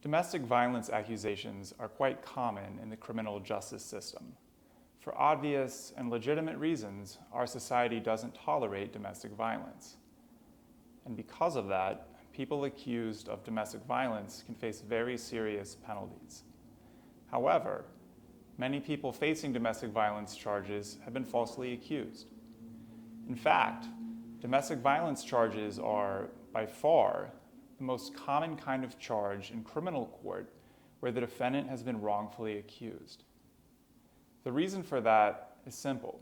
Domestic violence accusations are quite common in the criminal justice system. For obvious and legitimate reasons, our society doesn't tolerate domestic violence. And because of that, people accused of domestic violence can face very serious penalties. However, many people facing domestic violence charges have been falsely accused. In fact, domestic violence charges are, by far, the most common kind of charge in criminal court where the defendant has been wrongfully accused. The reason for that is simple.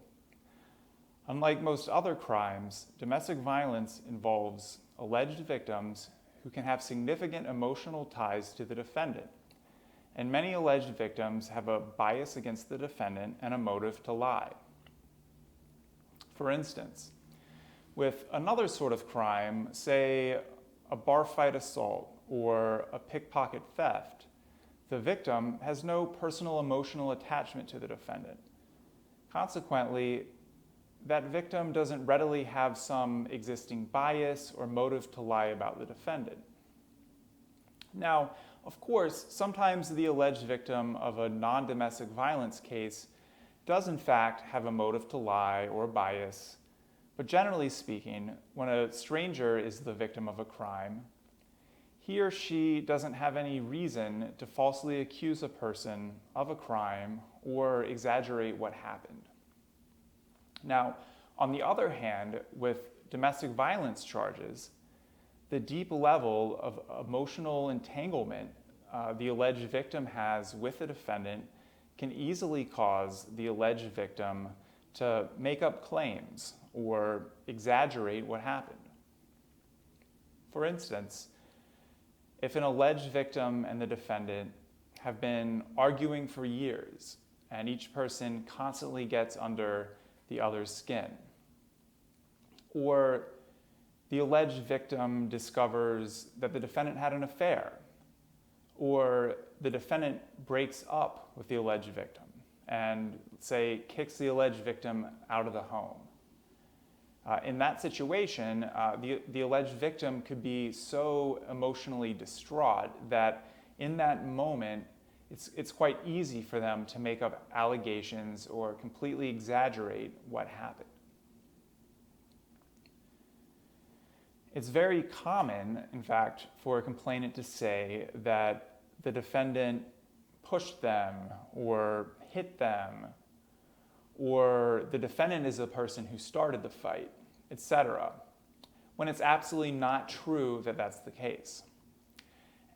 Unlike most other crimes, domestic violence involves alleged victims who can have significant emotional ties to the defendant, and many alleged victims have a bias against the defendant and a motive to lie. For instance, with another sort of crime, say a bar fight assault or a pickpocket theft, the victim has no personal emotional attachment to the defendant. Consequently, that victim doesn't readily have some existing bias or motive to lie about the defendant. Now, of course, sometimes the alleged victim of a non-domestic violence case does in fact have a motive to lie or bias, but generally speaking, when a stranger is the victim of a crime, he or she doesn't have any reason to falsely accuse a person of a crime or exaggerate what happened. Now, on the other hand, with domestic violence charges, the deep level of emotional entanglement the alleged victim has with the defendant can easily cause the alleged victim to make up claims or exaggerate what happened. For instance, if an alleged victim and the defendant have been arguing for years and each person constantly gets under the other's skin, or the alleged victim discovers that the defendant had an affair, or the defendant breaks up with the alleged victim and, say, kicks the alleged victim out of the home. In that situation, the alleged victim could be so emotionally distraught that in that moment, it's quite easy for them to make up allegations or completely exaggerate what happened. It's very common, in fact, for a complainant to say that the defendant pushed them or hit them, or the defendant is the person who started the fight, etc., when it's absolutely not true that that's the case.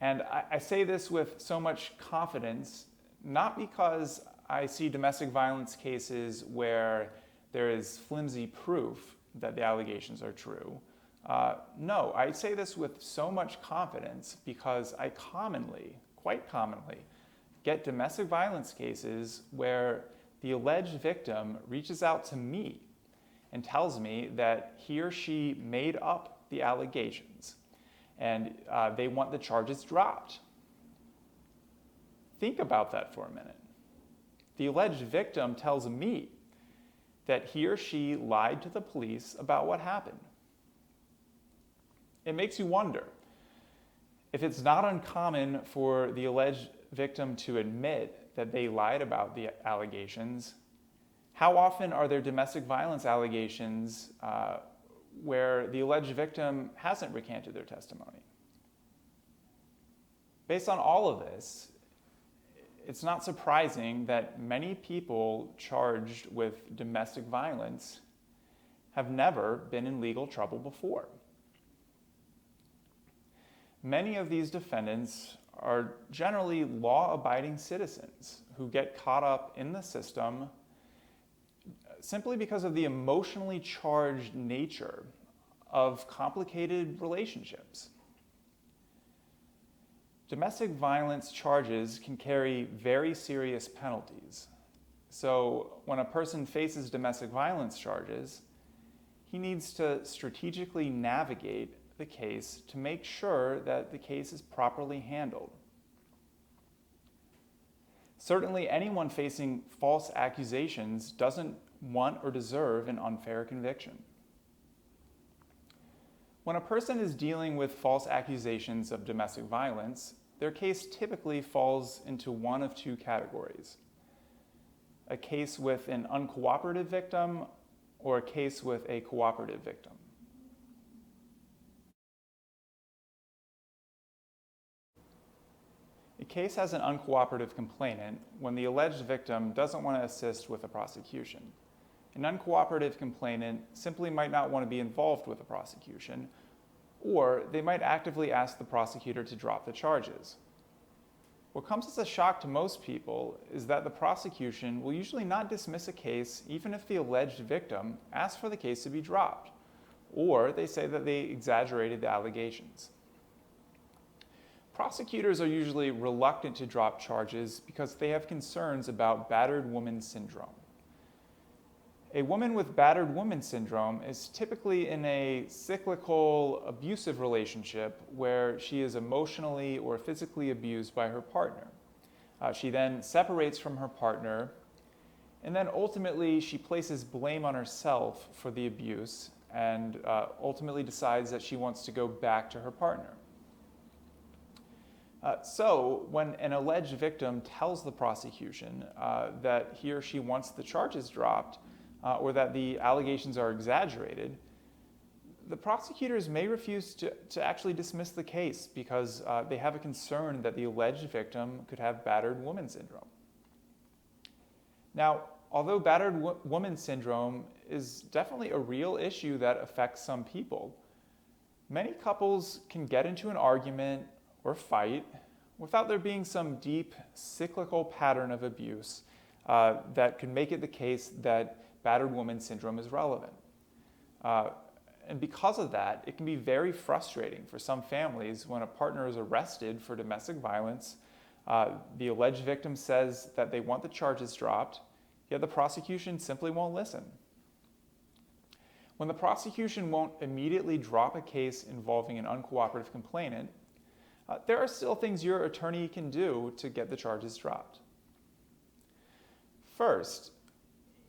And I say this with so much confidence, not because I see domestic violence cases where there is flimsy proof that the allegations are true. No, I say this with so much confidence because I quite commonly, get domestic violence cases where the alleged victim reaches out to me and tells me that he or she made up the allegations and they want the charges dropped. Think about that for a minute. The alleged victim tells me that he or she lied to the police about what happened. It makes you wonder, if it's not uncommon for the alleged victim to admit that they lied about the allegations, how often are there domestic violence allegations where the alleged victim hasn't recanted their testimony? Based on all of this, it's not surprising that many people charged with domestic violence have never been in legal trouble before. Many of these defendants are generally law-abiding citizens who get caught up in the system simply because of the emotionally charged nature of complicated relationships. Domestic violence charges can carry very serious penalties. So when a person faces domestic violence charges, he needs to strategically navigate the case to make sure that the case is properly handled. Certainly, anyone facing false accusations doesn't want or deserve an unfair conviction. When a person is dealing with false accusations of domestic violence, their case typically falls into one of two categories: a case with an uncooperative victim or a case with a cooperative victim. A case has an uncooperative complainant when the alleged victim doesn't want to assist with the prosecution. An uncooperative complainant simply might not want to be involved with the prosecution, or they might actively ask the prosecutor to drop the charges. What comes as a shock to most people is that the prosecution will usually not dismiss a case even if the alleged victim asks for the case to be dropped, or they say that they exaggerated the allegations. Prosecutors are usually reluctant to drop charges because they have concerns about battered woman syndrome. A woman with battered woman syndrome is typically in a cyclical, abusive relationship where she is emotionally or physically abused by her partner. She then separates from her partner, and then ultimately she places blame on herself for the abuse and ultimately decides that she wants to go back to her partner. So when an alleged victim tells the prosecution that he or she wants the charges dropped or that the allegations are exaggerated, the prosecutors may refuse to actually dismiss the case because they have a concern that the alleged victim could have battered woman syndrome. Now, although battered woman syndrome is definitely a real issue that affects some people, many couples can get into an argument or fight without there being some deep cyclical pattern of abuse that could make it the case that battered woman syndrome is relevant. And because of that, it can be very frustrating for some families when a partner is arrested for domestic violence. The alleged victim says that they want the charges dropped, yet the prosecution simply won't listen. When the prosecution won't immediately drop a case involving an uncooperative complainant, there are still things your attorney can do to get the charges dropped. First,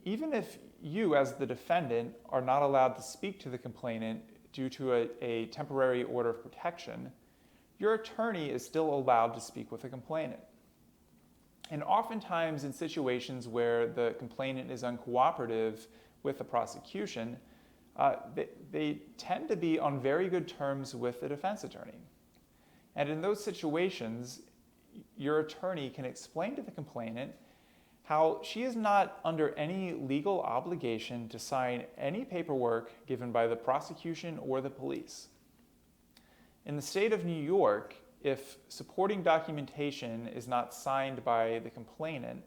even if you as the defendant are not allowed to speak to the complainant due to a temporary order of protection, your attorney is still allowed to speak with the complainant. And oftentimes in situations where the complainant is uncooperative with the prosecution, they tend to be on very good terms with the defense attorney. And in those situations, your attorney can explain to the complainant how she is not under any legal obligation to sign any paperwork given by the prosecution or the police. In the state of New York, if supporting documentation is not signed by the complainant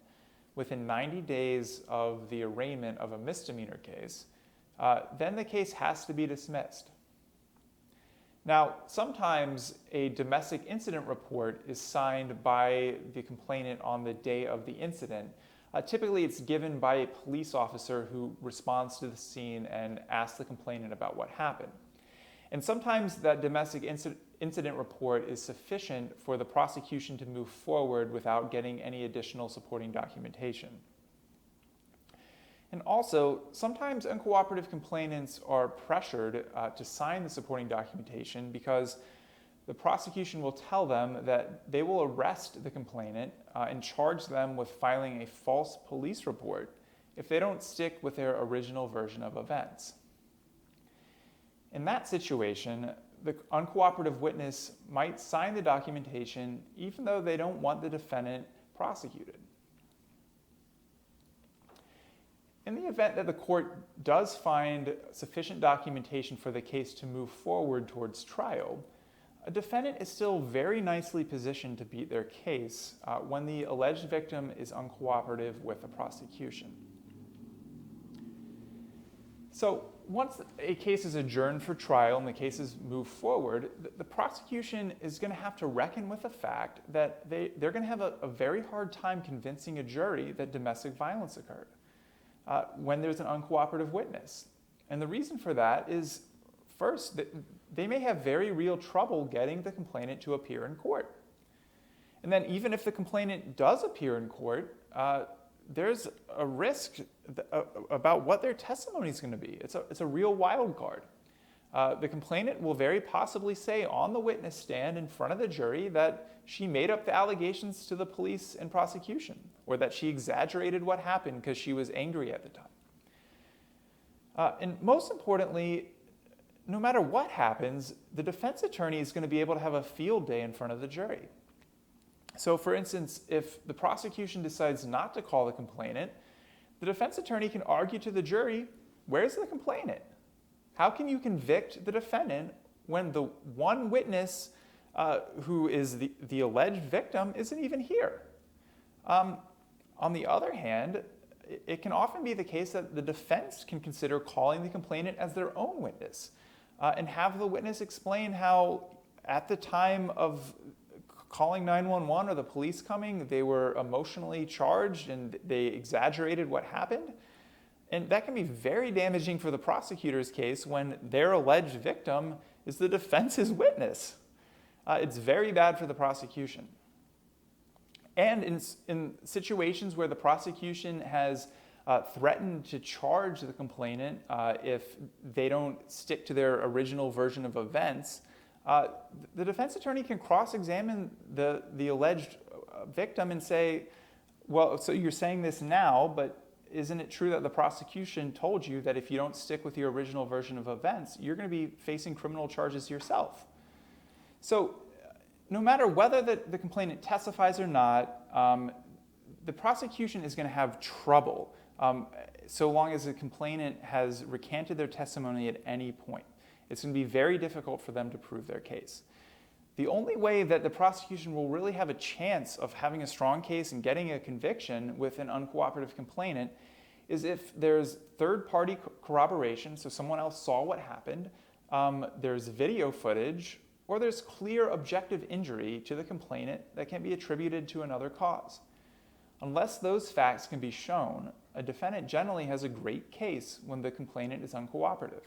within 90 days of the arraignment of a misdemeanor case, then the case has to be dismissed. Now, sometimes a domestic incident report is signed by the complainant on the day of the incident. Typically, it's given by a police officer who responds to the scene and asks the complainant about what happened. And sometimes that domestic incident report is sufficient for the prosecution to move forward without getting any additional supporting documentation. And also, sometimes uncooperative complainants are pressured to sign the supporting documentation because the prosecution will tell them that they will arrest the complainant and charge them with filing a false police report if they don't stick with their original version of events. In that situation, the uncooperative witness might sign the documentation even though they don't want the defendant prosecuted. In the event that the court does find sufficient documentation for the case to move forward towards trial, a defendant is still very nicely positioned to beat their case when the alleged victim is uncooperative with the prosecution. So once a case is adjourned for trial and the cases move forward, the prosecution is going to have to reckon with the fact that they're going to have a very hard time convincing a jury that domestic violence occurred when there's an uncooperative witness. And the reason for that is, first, that they may have very real trouble getting the complainant to appear in court. And then even if the complainant does appear in court, there's a risk about what their testimony is going to be. It's a real wild card. The complainant will very possibly say on the witness stand in front of the jury that she made up the allegations to the police and prosecution, or that she exaggerated what happened because she was angry at the time. And most importantly, no matter what happens, the defense attorney is going to be able to have a field day in front of the jury. So for instance, if the prosecution decides not to call the complainant, the defense attorney can argue to the jury, where's the complainant? How can you convict the defendant when the one witness who is the alleged victim isn't even here? On the other hand, it can often be the case that the defense can consider calling the complainant as their own witness and have the witness explain how at the time of calling 911 or the police coming, they were emotionally charged and they exaggerated what happened. And that can be very damaging for the prosecutor's case when their alleged victim is the defense's witness. It's very bad for the prosecution. And in situations where the prosecution has threatened to charge the complainant if they don't stick to their original version of events, the defense attorney can cross-examine the alleged victim and say, well, so you're saying this now, but isn't it true that the prosecution told you that if you don't stick with your original version of events, you're going to be facing criminal charges yourself? So no matter whether the complainant testifies or not, the prosecution is going to have trouble so long as the complainant has recanted their testimony at any point. It's going to be very difficult for them to prove their case. The only way that the prosecution will really have a chance of having a strong case and getting a conviction with an uncooperative complainant is if there's third-party corroboration, so someone else saw what happened, there's video footage, or there's clear objective injury to the complainant that can be attributed to another cause. Unless those facts can be shown, a defendant generally has a great case when the complainant is uncooperative.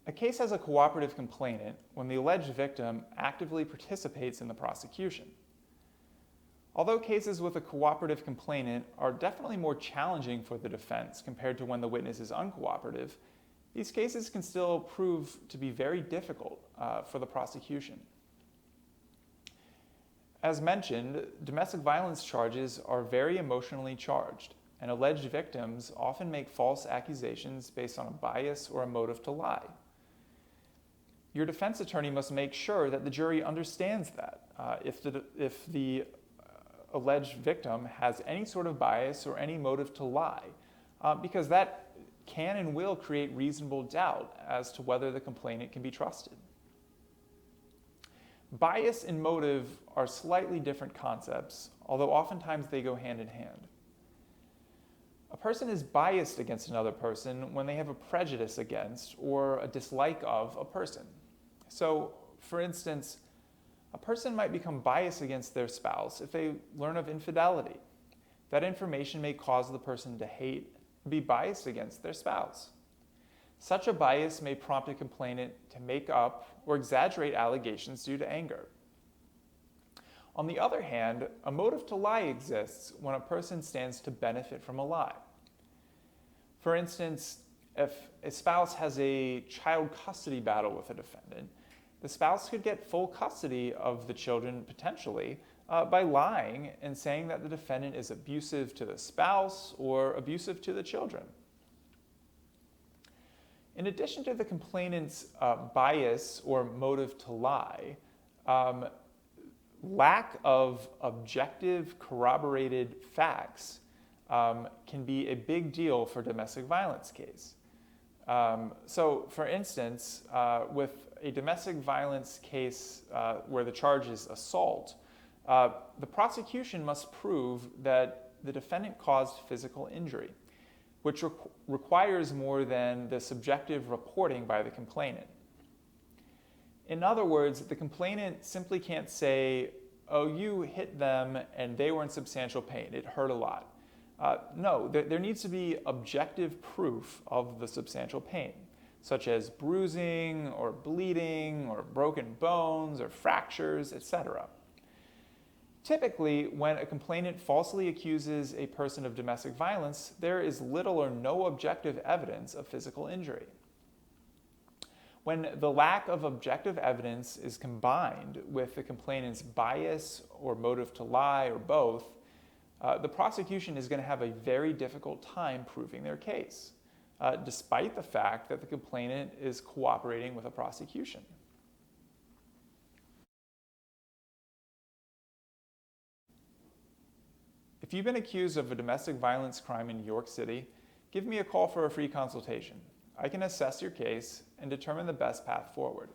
A case has a cooperative complainant when the alleged victim actively participates in the prosecution. Although cases with a cooperative complainant are definitely more challenging for the defense compared to when the witness is uncooperative, these cases can still prove to be very difficult for the prosecution. As mentioned, domestic violence charges are very emotionally charged, and alleged victims often make false accusations based on a bias or a motive to lie. Your defense attorney must make sure that the jury understands that. If the alleged victim has any sort of bias or any motive to lie, because that can and will create reasonable doubt as to whether the complainant can be trusted. Bias and motive are slightly different concepts, although oftentimes they go hand in hand. A person is biased against another person when they have a prejudice against or a dislike of a person. So, for instance, a person might become biased against their spouse if they learn of infidelity. That information may cause the person to hate and be biased against their spouse. Such a bias may prompt a complainant to make up or exaggerate allegations due to anger. On the other hand, a motive to lie exists when a person stands to benefit from a lie. For instance, if a spouse has a child custody battle with a defendant, the spouse could get full custody of the children potentially by lying and saying that the defendant is abusive to the spouse or abusive to the children. In addition to the complainant's bias or motive to lie, lack of objective corroborated facts can be a big deal for a domestic violence case. So, for instance, with a domestic violence case where the charge is assault, the prosecution must prove that the defendant caused physical injury, which requires more than the subjective reporting by the complainant. In other words, the complainant simply can't say, oh, you hit them and they were in substantial pain, it hurt a lot. No, there needs to be objective proof of the substantial pain, such as bruising or bleeding or broken bones or fractures, etc. Typically, when a complainant falsely accuses a person of domestic violence, there is little or no objective evidence of physical injury. When the lack of objective evidence is combined with the complainant's bias or motive to lie or both, the prosecution is going to have a very difficult time proving their case, despite the fact that the complainant is cooperating with a prosecution. If you've been accused of a domestic violence crime in New York City, give me a call for a free consultation. I can assess your case and determine the best path forward.